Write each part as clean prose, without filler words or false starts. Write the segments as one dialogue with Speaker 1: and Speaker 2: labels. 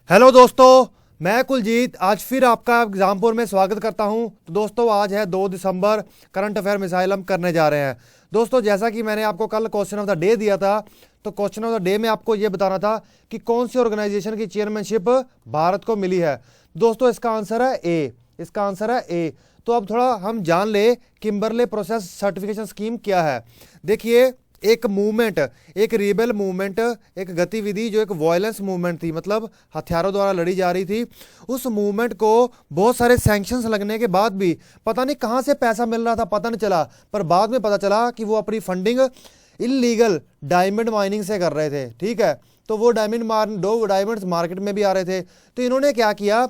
Speaker 1: Hello दोस्तों, मैं कुलजीत आज फिर आपका एग्जामपुर में स्वागत करता हूं। तो दोस्तों आज है 2 दिसंबर। करंट अफेयर मिसाइल हम करने जा रहे हैं। दोस्तों जैसा कि मैंने आपको कल क्वेश्चन ऑफ द डे दिया था, तो क्वेश्चन ऑफ द डे में आपको यह बताना था कि कौन सी ऑर्गेनाइजेशन की चेयरमैनशिप भारत को मिली है। दोस्तों इसका आंसर है ए। इसका आंसर है ए। तो अब थोड़ा हम जान ले किम्बरले प्रोसेस सर्टिफिकेशन स्कीम क्या है। देखिए, एक मूवमेंट, एक रिबेल मूवमेंट, एक गतिविधि जो एक वायलेंस मूवमेंट थी, मतलब हथियारों द्वारा लड़ी जा रही थी। उस मूवमेंट को बहुत सारे सैंक्शंस लगने के बाद भी पता नहीं कहां से पैसा मिल रहा था, पता नहीं चला। पर बाद में पता चला कि वो अपनी फंडिंग इलीगल डायमंड माइनिंग से कर रहे थे। ठीक है, तो वो दो डायमंड्स मार्केट में भी आ रहे थे। तो इन्होंने क्या किया,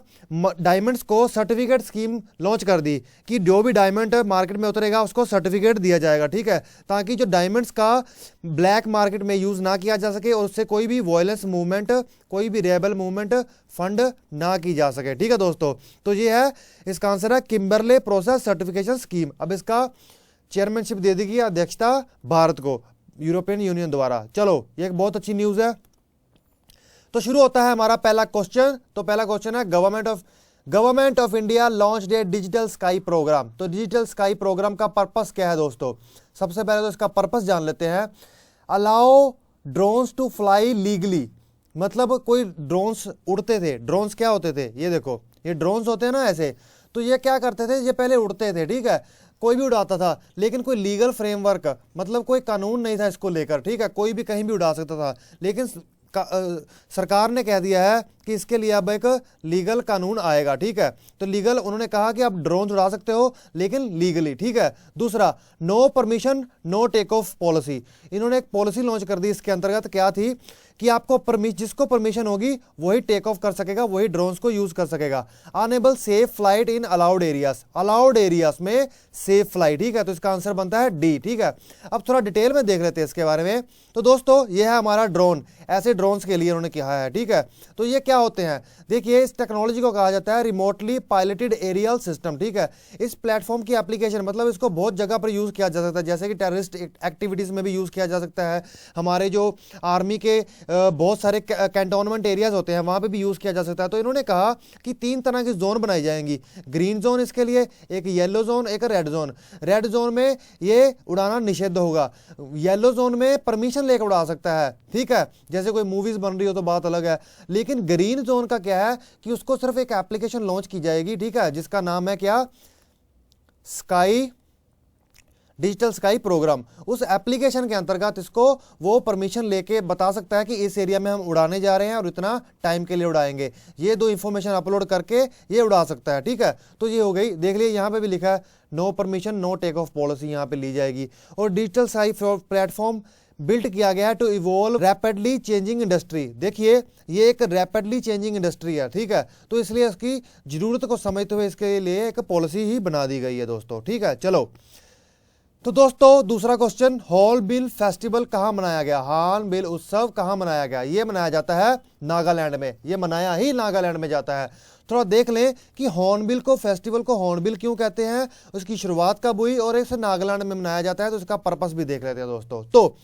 Speaker 1: डायमंड्स को सर्टिफिकेट स्कीम लॉन्च कर दी कि जो भी डायमंड मार्केट में उतरेगा उसको सर्टिफिकेट दिया जाएगा। ठीक है, ताकि जो डायमंड्स का ब्लैक मार्केट में यूज ना किया जा सके और उससे कोई भी वायलेंस मूवमेंट, कोई भी रेबल मूवमेंट फंड ना की जा सके। ठीक है दोस्तों, तो ये है, इसका आंसर है किम्बरले प्रोसेस सर्टिफिकेशन स्कीम। अब इसका चेयरमैनशिप दे दी गई, अध्यक्षता भारत को यूरोपियन यूनियन द्वारा। चलो, ये एक बहुत अच्छी न्यूज है। तो शुरू होता है हमारा पहला क्वेश्चन। तो पहला क्वेश्चन है, government of India launched a digital sky program. तो डिजिटल स्काई प्रोग्राम का पर्पस क्या है दोस्तों? सबसे पहले तो इसका पर्पस जान लेते हैं। Allow drones to fly legally, मतलब कोई ड्रोन्स उड़ते थे। ड्रोन्स क्या होते थे? ये देखो, ये ड्रोन्स होते हैं ना ऐसे। तो ये क्या करते थे, ये पहले उड़ते थे। ठीक है, कोई भी उड़ाता था, लेकिन कोई लीगल फ्रेमवर्क, मतलब कोई कानून नहीं था इसको लेकर। ठीक है, कोई भी कहीं भी उड़ा सकता था, लेकिन सरकार ने कह दिया है कि इसके लिए अब एक लीगल कानून आएगा। ठीक है, तो लीगल, उन्होंने कहा कि आप ड्रोन उड़ा सकते हो लेकिन लीगली। ठीक है, दूसरा, no permission no take off policy. इन्होंने एक पॉलिसी लॉन्च कर दी। इसके अंतर्गत क्या थी कि आपको जिसको परमिशन होगी वही टेक ऑफ कर सकेगा, वही ड्रोन्स को यूज कर सकेगा। Enable safe flight in allowed areas, allowed areas में सेफ फ्लाइट। ठीक है, तो इसका आंसर बनता है डी। ठीक है, अब थोड़ा डिटेल में देख लेते हैं इसके बारे में। तो दोस्तों ये है हमारा ड्रोन, ऐसे ड्रोन्स के लिए उन्होंने कहा है। ठीक है, तो ये क्या होते हैं? देखिए, इस टेक्नोलॉजी को कहा जाता है रिमोटली पायलटेड एरियल सिस्टम। ठीक है, इस प्लेटफॉर्म की एप्लीकेशन, मतलब इसको बहुत जगह पर यूज किया जा सकता है, जैसे कि टेररिस्ट एक्टिविटीज में भी यूज किया जा सकता है। हमारे जो आर्मी के बहुत सारे कैंटोनमेंट एरियाज होते हैं वहां पे भी यूज किया जा सकता है। तो इन्होंने कहा कि 3 तरह की जोन बनाई जाएंगी। ग्रीन जोन इसके लिए, एक येलो जोन, एक रेड जोन। रेड जोन में ये उड़ाना निषिद्ध होगा। येलो जोन में परमिशन लेकर उड़ा सकता है। ठीक है, जैसे कोई मूवीज बन रही हो तो बात अलग है। लेकिन ग्रीन जोन का क्या है कि उसको सिर्फ एक एप्लीकेशन लॉन्च की जाएगी। ठीक है, जिसका नाम है क्या, स्काई, डिजिटल स्काई प्रोग्राम। उस एप्लीकेशन के अंतर्गत इसको वो परमिशन लेके बता सकता है कि इस एरिया में हम उड़ाने जा रहे हैं और इतना टाइम के लिए उड़ाएंगे। ये 2 इंफॉर्मेशन अपलोड करके ये उड़ा सकता है। ठीक है, तो ये हो गई। देख लिए यहां पे भी लिखा है no permission no take off policy यहां पे ली जाएगी। और डिजिटल स्काई प्लेटफॉर्म बिल्ट किया गया है to evolve rapidly changing industry. देखिए, ये एक रैपिडली चेंजिंग इंडस्ट्री है। ठीक है, तो इसलिए इसकी जरूरत को समझते हुए इसके लिए एक पॉलिसी ही बना दी गई है दोस्तों। ठीक है, चलो, तो दोस्तों दूसरा क्वेश्चन, हॉर्नबिल फेस्टिवल कहां मनाया गया? हॉर्नबिल उत्सव कहां मनाया गया? यह मनाया जाता है नागालैंड में। यह मनाया ही नागालैंड में जाता है। थोड़ा देख लें कि हॉर्नबिल को, फेस्टिवल को हॉर्नबिल क्यों कहते हैं, उसकी शुरुआत कब हुई और इसे नागालैंड में मनाया जाता है, तो इसका पर्पस भी देख लेते हैं दोस्तों। तो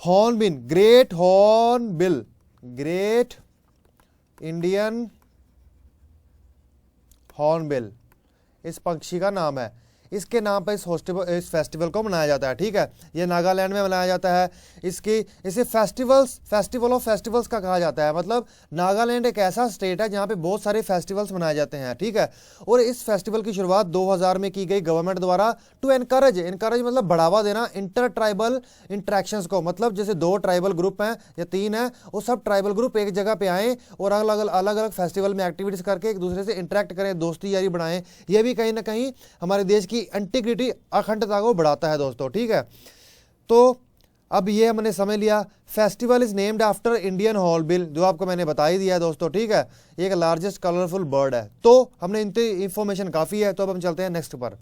Speaker 1: hornbill, great hornbill, great Indian hornbill इस पक्षी का नाम है। इसके नाम पर इस फेस्टिवल को मनाया जाता है। ठीक है, ये नागालैंड में मनाया जाता है। इसे फेस्टिवल ऑफ फेस्टिवल्स का कहा जाता है। मतलब नागालैंड एक ऐसा स्टेट है जहाँ पे बहुत सारे फेस्टिवल्स मनाए जाते हैं। ठीक है, और इस फेस्टिवल की शुरुआत 2000 में की गई गवर्नमेंट द्वारा टू एनकरेज मतलब बढ़ावा देना इंटर ट्राइबल इंटरेक्शंस को। मतलब जैसे 2 ट्राइबल ग्रुप हैं या 3 हैं, वो सब ट्राइबल ग्रुप एक जगह पे आए और अलग अलग फेस्टिवल में एक्टिविटीज करके एक दूसरे से इंटरेक्ट करें, दोस्ती यारी बढ़ाएं। ये भी कहीं ना कहीं हमारे देश की इंटीग्रिटी, अखंडता को बढ़ाता है दोस्तों। ठीक है, तो अब ये हमने समझ लिया। Festival is named after Indian hornbill, जो आपको मैंने बता ही दिया है दोस्तों। ठीक है, एक लार्जेस्ट कलरफुल बर्ड है। तो हमने इनकी इंफॉर्मेशन काफी है। तो अब हम चलते हैं नेक्स्ट पर।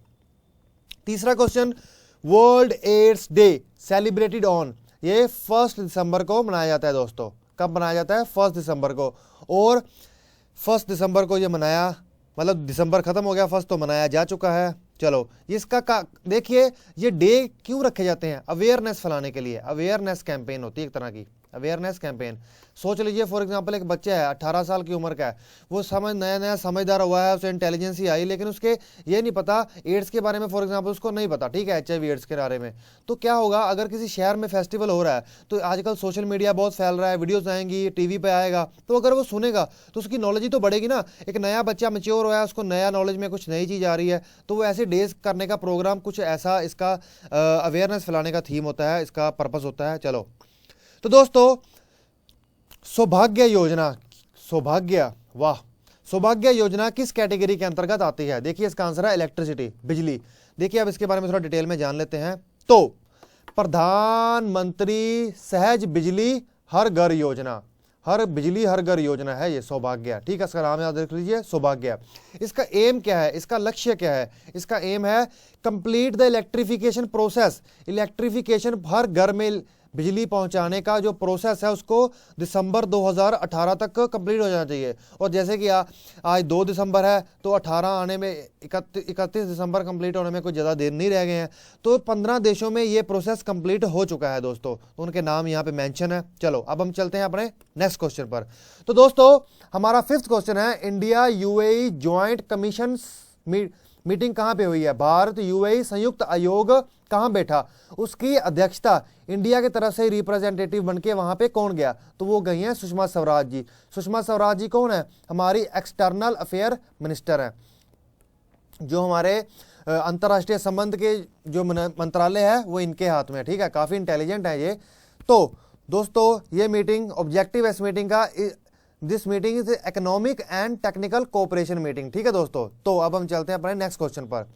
Speaker 1: तीसरा question, world AIDS day celebrated on, ये 1 दिसंबर को मनाया जाता है दोस्तों। कब मनाया जाता है? 1 दिसंबर को। और 1 दिसंबर को ये मनाया, मतलब दिसंबर खत्म हो गया, 1 तो मनाया जा चुका है। चलो, इसका देखिए, ये डे क्यों रखे जाते हैं? अवेयरनेस फैलाने के लिए, अवेयरनेस कैंपेन होती है एक तरह की। Awareness campaign. सोच लीजिए फॉर एग्जांपल एक बच्चा है 18 साल की उम्र का है, वो नया नया समझदार हुआ है, उसे इंटेलिजेंस ही आई, लेकिन उसके ये नहीं पता एड्स के बारे में, फॉर एग्जांपल उसको नहीं पता, ठीक है, HIV एड्स के बारे में। तो क्या होगा अगर किसी शहर में फेस्टिवल हो रहा है, तो आजकल सोशल मीडिया बहुत फैल रहा है, वीडियोस आएंगी, टीवी पे आएगा, तो अगर वो सुनेगा तो उसकी नॉलेज ही तो बढ़ेगी ना। एक नया बच्चा मैच्योर हुआ है, उसको नया नॉलेज में कुछ नई चीज़ आ रही है, तो वो ऐसे डेज करने का प्रोग्राम कुछ ऐसा इसका अवेयरनेस फैलाने का थीम होता है, इसका पर्पस होता है। चलो तो दोस्तों सौभाग्य योजना, सौभाग्य, वाह, सौभाग्य योजना किस कैटेगरी के अंतर्गत आती है? देखिए इसका आंसर है इलेक्ट्रिसिटी, बिजली। देखिए अब इसके बारे में थोड़ा डिटेल में जान लेते हैं। तो प्रधानमंत्री सहज बिजली हर घर योजना, हर बिजली हर घर योजना है ये सौभाग्य, ठीक है, इसका नाम याद रख लीजिए सौभाग्य। इसका एम क्या है, इसका लक्ष्य क्या है? इसका एम है complete the electrification process, electrification हर घर में बिजली पहुंचाने का जो प्रोसेस है उसको दिसंबर 2018 तक कंप्लीट हो जाना चाहिए। और जैसे कि आज 2 दिसंबर है, तो 18 आने में 31 दिसंबर कंप्लीट होने में कुछ ज़्यादा देर नहीं रह गए हैं। तो 15 देशों में ये प्रोसेस कंप्लीट हो चुका है दोस्तों, तो उनके नाम यहाँ पे मेंशन है। चलो अब हम चलते हैं अपने नेक्स्ट क्वेश्चन पर। तो दोस्तों हमारा 5th क्वेश्चन है, India UAE joint commission meeting कहाँ पे हुई है? भारत UAE संयुक्त आयोग कहाँ बैठा? उसकी अध्यक्षता इंडिया की तरफ से रिप्रेजेंटेटिव बनके वहां पे कौन गया? तो वो गई हैं सुषमा स्वराज जी। सुषमा स्वराज जी कौन है? हमारी एक्सटर्नल अफेयर मिनिस्टर हैं, जो हमारे अंतर्राष्ट्रीय संबंध के जो मंत्रालय है वो इनके हाथ में है, ठीक है, काफी इंटेलिजेंट है ये। तो दोस्तों ये मीटिंग, ऑब्जेक्टिव इस मीटिंग का, this meeting is economic and technical cooperation meeting, ठीक है दोस्तों। तो अब हम चलते हैं अपने नेक्स्ट क्वेश्चन पर।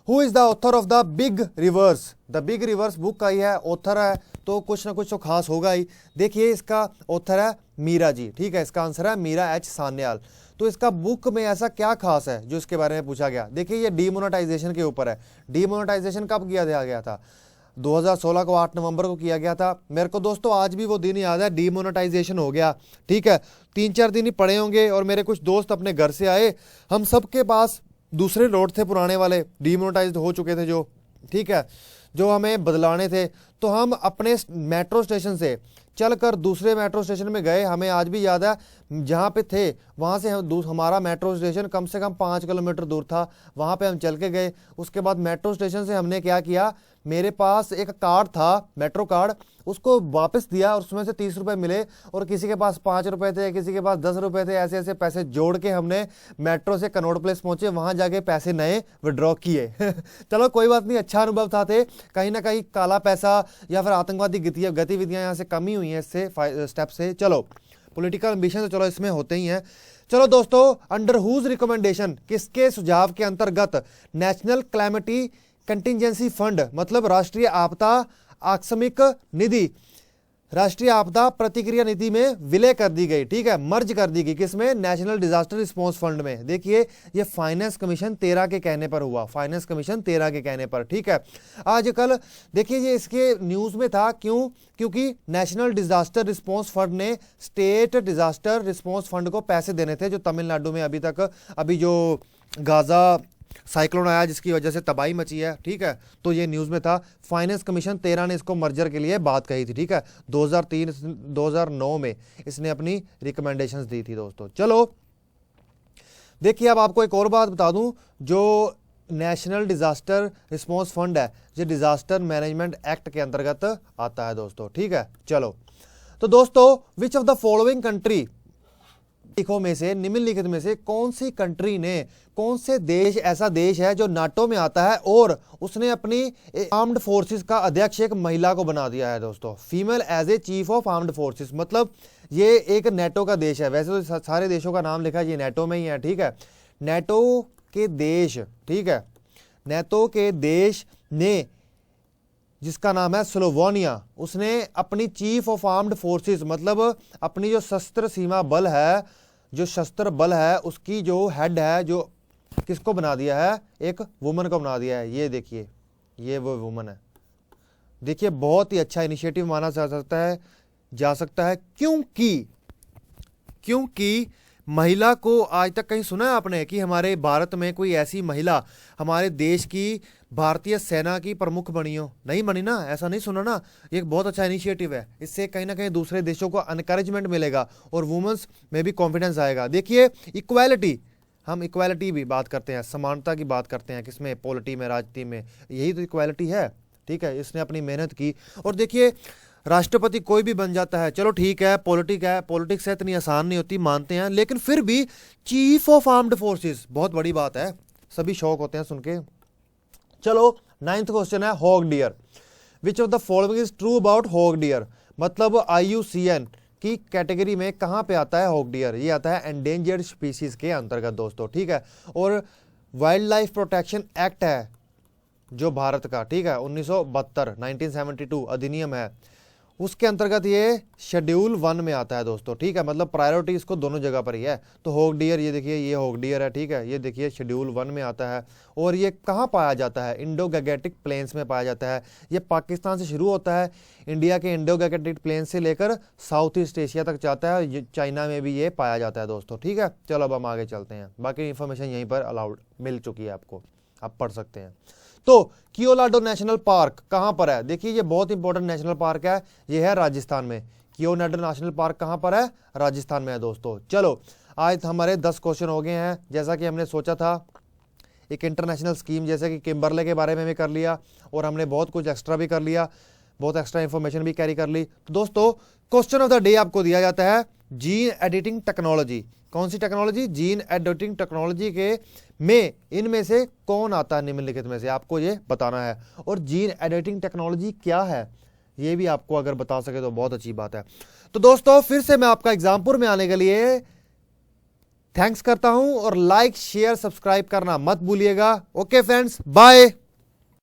Speaker 1: Who is the author of the big reverse? The big reverse book का ही है, ऑथर है तो कुछ ना कुछ तो खास होगा ही। देखिए इसका ऑथर है मीरा जी, ठीक है, इसका आंसर है मीरा H सान्याल। तो इसका बुक में ऐसा क्या खास है जो इसके बारे में पूछा गया? देखिए ये डीमोनेटाइजेशन के ऊपर है। डीमोनेटाइजेशन कब किया गया था? 2016 को 8 नवंबर को किया गया था। मेरे को दोस्तों आज भी वो दिन याद है, डीमोनेटाइजेशन हो गया, ठीक है, 3-4 दिन ही पड़े होंगे और मेरे कुछ दोस्त अपने घर से आए, हम सबके पास दूसरे नोट थे पुराने वाले, डीमोनेटाइज्ड हो चुके थे जो, ठीक है, जो हमें बदलाने थे। तो हम अपने मेट्रो स्टेशन से चलकर दूसरे मेट्रो स्टेशन में गए। हमें आज भी याद है जहाँ पे थे वहाँ से हमारा मेट्रो स्टेशन कम से कम 5 किलोमीटर दूर था, वहाँ पे हम चल के गए। उसके बाद मेट्रो स्टेशन से हमने क्या किया, मेरे पास एक कार्ड था मेट्रो कार्ड, उसको वापस दिया और उसमें से 30 रुपये मिले, और किसी के पास 5 रुपये थे, किसी के पास 10 रुपये थे, ऐसे ऐसे पैसे जोड़ के हमने मेट्रो से कनॉट प्लेस पहुंचे, वहां जाके पैसे नए विड्रॉ किए। चलो कोई बात नहीं, अच्छा अनुभव था। कहीं ना कहीं काला पैसा या फिर आतंकवादी गतिविधियां यहाँ से कम ही हुई हैं इससे स्टेप से। चलो पॉलिटिकल एम्बिशन तो चलो इसमें होते ही हैं। चलो दोस्तों, अंडर हुज रिकमेंडेशन, किसके सुझाव के अंतर्गत नेशनल क्लाइमेटी कंटिजेंसी फंड, मतलब राष्ट्रीय आपदा आकस्मिक निधि, राष्ट्रीय आपदा प्रतिक्रिया निधि में विलय कर दी गई, ठीक है, मर्ज कर दी गई, किसमें? नेशनल डिजास्टर रिस्पांस फंड में। देखिए ये फाइनेंस कमीशन 13 के कहने पर हुआ, फाइनेंस कमीशन 13 के कहने पर, ठीक है। आजकल देखिए ये इसके न्यूज में था, क्यों? क्योंकि नेशनल डिजास्टर रिस्पांस फंड ने स्टेट डिजास्टर रिस्पांस फंड को पैसे देने थे, जो तमिलनाडु में अभी जो गाजा साइक्लोन आया जिसकी वजह से तबाही मची है, ठीक है, तो ये न्यूज़ में था। फाइनेंस कमीशन 13 ने इसको मर्जर के लिए बात कही थी, ठीक है, 2009 में इसने अपनी रिकमेंडेशंस दी थी दोस्तों। चलो देखिए अब आपको एक और बात बता दूं, जो नेशनल डिजास्टर रिस्पांस फंड है ये डिजास्टर मैनेजमेंट एक्ट के अंतर्गत आता है दोस्तों, ठीक है। चलो तो दोस्तों, विच ऑफ द फॉलोइंग कंट्री में से, निम्नलिखित में से कौन सी कंट्री ने, कौन से देश ऐसा देश है जो नाटो में आता है और उसने अपनी आर्म्ड फोर्सेस का अध्यक्ष एक महिला को बना दिया है दोस्तों, female as a chief of armed forces. मतलब ये एक नेटो का देश है, वैसे तो सारे देशों का नाम लिखा है ये नेटो में ही है, ठीक है, नेटो के देश, ठीक है, नेटो के देश ने, जिसका नाम है स्लोवेनिया, उसने अपनी चीफ ऑफ आर्म्ड फोर्सेस, मतलब अपनी जो शस्त्र सीमा बल है, जो शस्त्र बल है, उसकी जो हेड है, जो किसको बना दिया है? एक वुमन को बना दिया है। ये देखिए ये वो वुमन है। देखिए बहुत ही अच्छा इनिशिएटिव माना जा सकता है, क्योंकि महिला को आज तक कहीं सुना है आपने कि हमारे भारत में कोई ऐसी महिला हमारे देश की भारतीय सेना की प्रमुख बनी हो, नहीं बनी ना, ऐसा नहीं सुना ना। ये एक बहुत अच्छा इनिशिएटिव है, इससे कहीं ना कहीं दूसरे देशों को एनकरेजमेंट मिलेगा और वुमेन्स में भी कॉन्फिडेंस आएगा। देखिए इक्वालिटी, हम इक्वालिटी भी बात करते हैं, समानता की बात करते हैं, किसमें, पॉलिटी में, राजनीति में, यही तो इक्वालिटी है। ठीक है, इसने अपनी मेहनत की। और देखिए राष्ट्रपति कोई भी बन जाता है, चलो ठीक है, पॉलिटिक्स है, इतनी आसान नहीं होती, मानते हैं, लेकिन फिर भी चीफ ऑफ आर्म्ड फोर्सेस बहुत बड़ी बात है, सभी शौक होते हैं सुन के। चलो 9th क्वेश्चन है hog deer, which of the following is true about hog deer, मतलब IUCN की कैटेगरी में कहां पे आता है हॉग डियर, ये आता है एंडेंजर्ड स्पीसीज के अंतर्गत दोस्तों। ठीक है, और वाइल्ड लाइफ प्रोटेक्शन एक्ट है जो भारत का, ठीक है, 1972 अधिनियम है, उसके अंतर्गत ये शेड्यूल 1 में आता है दोस्तों। ठीक है, मतलब प्रायोरिटी इसको दोनों जगह पर ही है। तो हॉग डियर, ये देखिए ये हॉग डियर है, ठीक है, ये देखिए शेड्यूल 1 में आता है। और ये कहाँ पाया जाता है, इंडो गैगेटिक प्लेन्स में पाया जाता है। ये पाकिस्तान से शुरू होता है, इंडिया के इंडो गैगेटिक प्लेन्स से लेकर साउथ ईस्ट एशिया तक जाता है, चाइना में भी ये पाया जाता है दोस्तों। ठीक है, चलो अब हम आगे चलते हैं, बाकी इन्फॉर्मेशन यहीं पर अलाउड मिल चुकी है आपको, आप पढ़ सकते हैं। तो कियोलाडो नेशनल पार्क कहां पर है, देखिए ये बहुत इंपॉर्टेंट नेशनल पार्क है, ये है राजस्थान में। कियोलाडो नेशनल पार्क कहां पर है, राजस्थान में है दोस्तों। चलो आज हमारे 10 क्वेश्चन हो गए हैं, जैसा कि हमने सोचा था। एक इंटरनेशनल स्कीम जैसे कि किम्बरले के बारे में भी कर लिया, और हमने बहुत कुछ एक्स्ट्रा भी कर लिया, बहुत एक्स्ट्रा इंफॉर्मेशन भी कैरी कर ली। तो दोस्तों क्वेश्चन ऑफ द डे आपको दिया जाता है जीन एडिटिंग टेक्नोलॉजी। कौन सी टेक्नोलॉजी, जीन एडिटिंग टेक्नोलॉजी के में इनमें से कौन आता है निम्नलिखित में से, आपको ये बताना है। और जीन एडिटिंग टेक्नोलॉजी क्या है ये भी आपको अगर बता सके तो बहुत अच्छी बात है। तो दोस्तों फिर से मैं आपका एग्जामपुर में आने के लिए थैंक्स करता हूं, और लाइक शेयर सब्सक्राइब करना मत भूलिएगा। Okay friends, bye.